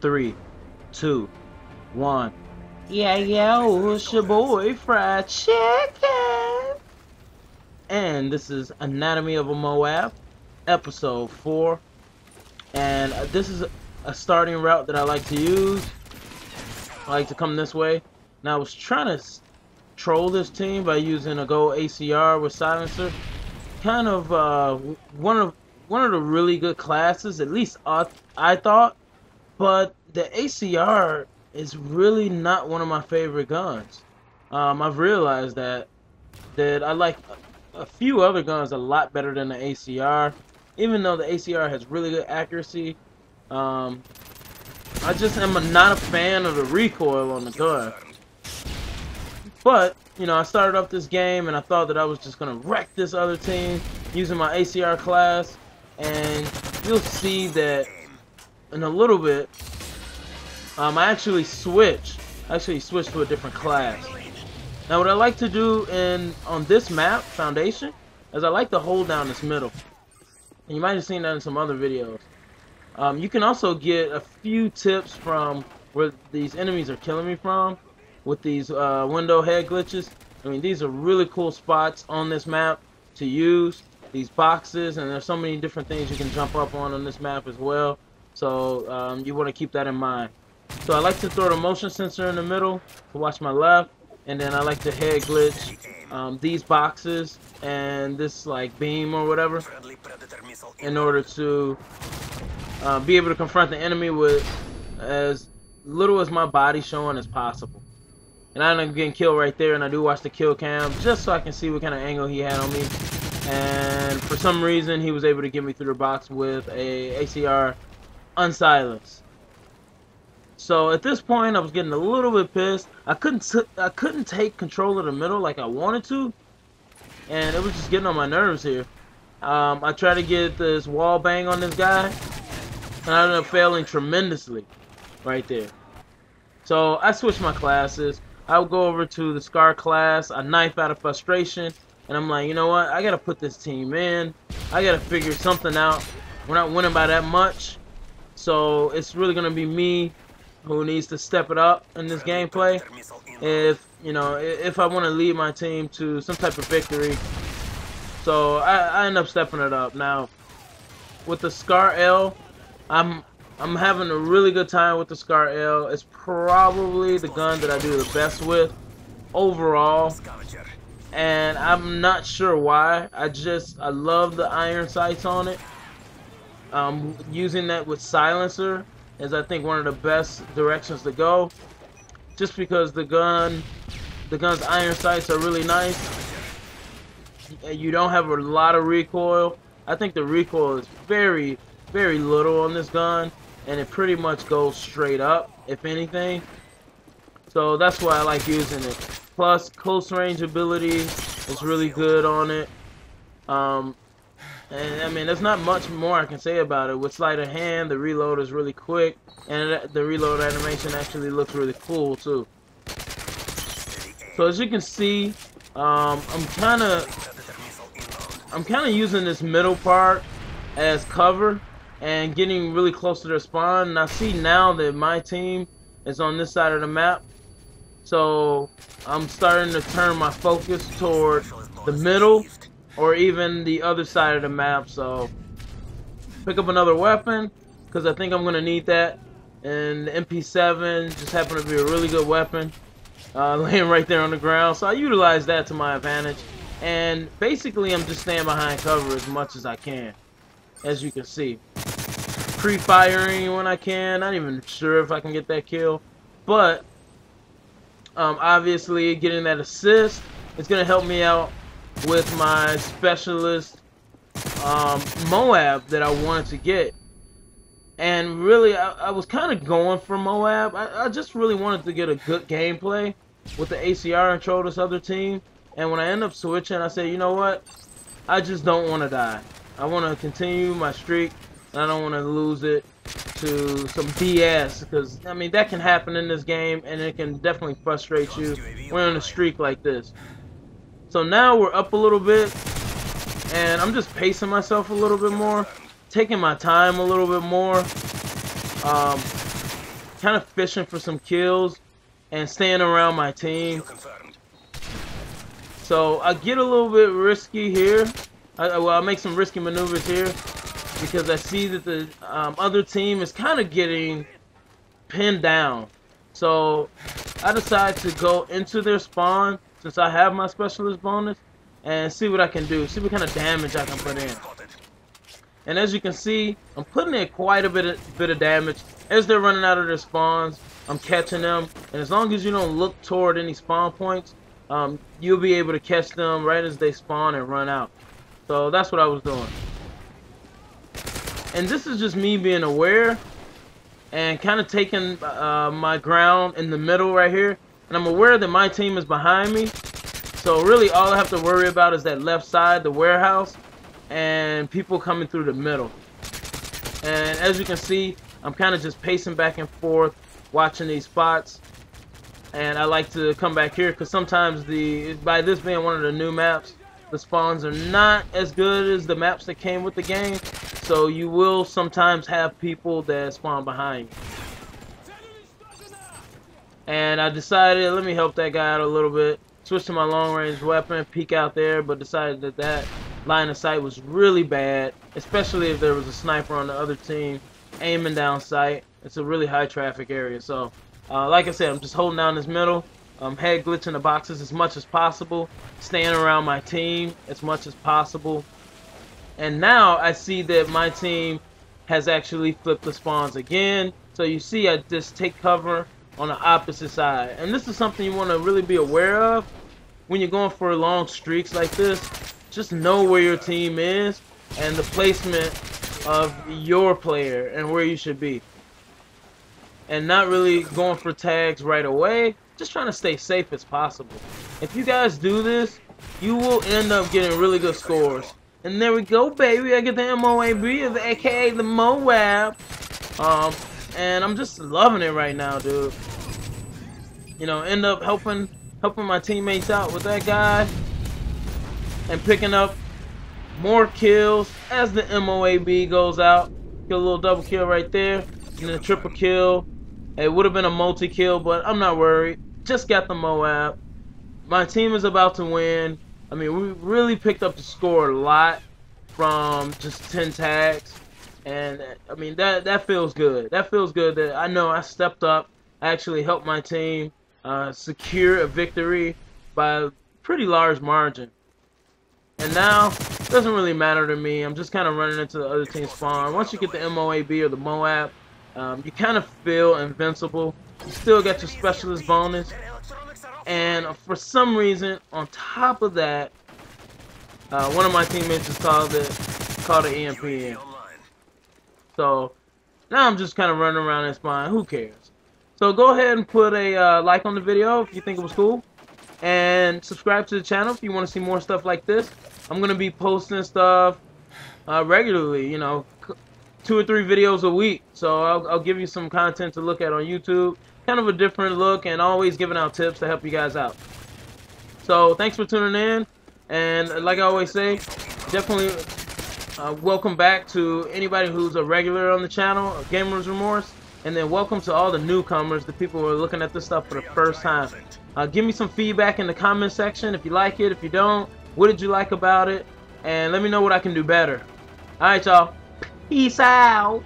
3, 2, 1. Yeah, it's your boy Fried Chicken. And this is Anatomy of a MOAB, episode 4. And this is a starting route that I like to use. I like to come this way. Now I was trying to troll this team by using a Go ACR with silencer. Kind of one of the really good classes, at least I thought. But the ACR is really not one of my favorite guns. I've realized that I like a few other guns a lot better than the ACR. Even though the ACR has really good accuracy, I just am not a fan of the recoil on the gun. But, you know, I started off this game and I thought that I was just going to wreck this other team using my ACR class. And you'll see that in a little bit, I actually switched to a different class. Now what I like to do on this map, Foundation, is I like to hold down this middle. And you might have seen that in some other videos. You can also get a few tips from where these enemies are killing me from with these window head glitches. I mean, these are really cool spots on this map to use. These boxes, and there's so many different things you can jump up on this map as well. So you want to keep that in mind. So I like to throw the motion sensor in the middle to watch my left, and then I like to head glitch these boxes and this like beam or whatever in order to be able to confront the enemy with as little as my body showing as possible. And I end up getting killed right there, and I do watch the kill cam just so I can see what kind of angle he had on me. And for some reason he was able to get me through the box with a ACR unsilenced. So at this point I was getting a little bit pissed. I couldn't take control of the middle like I wanted to, and it was just getting on my nerves here. I tried to get this wall bang on this guy, and I ended up failing tremendously right there. So I switched my classes. I would go over to the Scar class. I knife out of frustration, and I'm like, you know what? I gotta put this team in. I gotta figure something out. We're not winning by that much, so it's really gonna be me who needs to step it up in this gameplay. If I want to lead my team to some type of victory. So I end up stepping it up. Now with the Scar L, I'm having a really good time with the Scar L. It's probably the gun that I do the best with overall, and I'm not sure why. I love the iron sights on it. Using that with silencer is, I think, one of the best directions to go, just because the gun's iron sights are really nice. You don't have a lot of recoil. I think the recoil is very, very little on this gun, and it pretty much goes straight up, if anything. So that's why I like using it. Plus, close range ability is really good on it. And I mean, there's not much more I can say about it. With sleight of hand, the reload is really quick, and the reload animation actually looks really cool too. So as you can see, I'm kind of using this middle part as cover and getting really close to their spawn. And I see now that my team is on this side of the map, so I'm starting to turn my focus toward the middle or even the other side of the map. So pick up another weapon, because I think I'm going to need that. And the MP7 just happened to be a really good weapon, laying right there on the ground. So I utilize that to my advantage. And basically I'm just staying behind cover as much as I can, as you can see. Pre-firing when I can. Not even sure if I can get that kill. But obviously getting that assist is going to help me out with my specialist MOAB that I wanted to get. And really I was kind of going for MOAB. I just really wanted to get a good gameplay with the ACR and troll this other team. And when I end up switching, I said, you know what, I just don't want to die. I want to continue my streak, and I don't want to lose it to some BS, because I mean that can happen in this game, and it can definitely frustrate you when on a streak like this. So now we're up a little bit, and I'm just pacing myself a little bit more, taking my time a little bit more. kind of fishing for some kills and staying around my team. So I get a little bit risky here. I'll make some risky maneuvers here because I see that the other team is kind of getting pinned down. So I decide to go into their spawn since I have my specialist bonus and see what I can do. See what kind of damage I can put in. And as you can see, I'm putting in quite a bit of damage. As they're running out of their spawns, I'm catching them. And as long as you don't look toward any spawn points, you'll be able to catch them right as they spawn and run out. So that's what I was doing. And this is just me being aware and kind of taking my ground in the middle right here. And I'm aware that my team is behind me. So really all I have to worry about is that left side, the warehouse, and people coming through the middle. And as you can see, I'm kind of just pacing back and forth, watching these spots. And I like to come back here because sometimes by this being one of the new maps, the spawns are not as good as the maps that came with the game. So you will sometimes have people that spawn behind you. And I decided, let me help that guy out a little bit. Switch to my long range weapon, peek out there, but decided that line of sight was really bad, especially if there was a sniper on the other team aiming down sight. It's a really high traffic area. So like I said, I'm just holding down this middle, head glitching the boxes as much as possible, staying around my team as much as possible. And now I see that my team has actually flipped the spawns again. So you see I just take cover on the opposite side. And this is something you want to really be aware of when you're going for long streaks like this. Just know where your team is and the placement of your player and where you should be. And not really going for tags right away. Just trying to stay safe as possible. If you guys do this, you will end up getting really good scores. And there we go, baby. I get the M.O.A.B, aka the MOAB. And I'm just loving it right now, dude. You know, end up helping my teammates out with that guy and picking up more kills as the M.O.A.B goes out. Get a little double kill right there, and then a triple kill. It would have been a multi-kill, but I'm not worried. Just got the MOAB. My team is about to win. I mean, we really picked up the score a lot from just 10 tags. And, I mean, that feels good. That feels good that I know I stepped up. I actually helped my team secure a victory by a pretty large margin. And now, it doesn't really matter to me. I'm just kind of running into the other team's spawn. Once you get the M.O.A.B or the MOAB, you kind of feel invincible. You still got your specialist bonus. And for some reason, on top of that, one of my teammates just called an EMP in. So now I'm just kind of running around that spawn. Who cares? So go ahead and put a like on the video if you think it was cool. And subscribe to the channel if you want to see more stuff like this. I'm going to be posting stuff regularly, you know, 2 or 3 videos a week. So I'll give you some content to look at on YouTube. Kind of a different look and always giving out tips to help you guys out. So thanks for tuning in. And like I always say, definitely welcome back to anybody who's a regular on the channel, Gamer's Remorse. And then welcome to all the newcomers, the people who are looking at this stuff for the first time. Give me some feedback in the comment section if you like it, if you don't. What did you like about it? And let me know what I can do better. Alright, y'all. Peace out.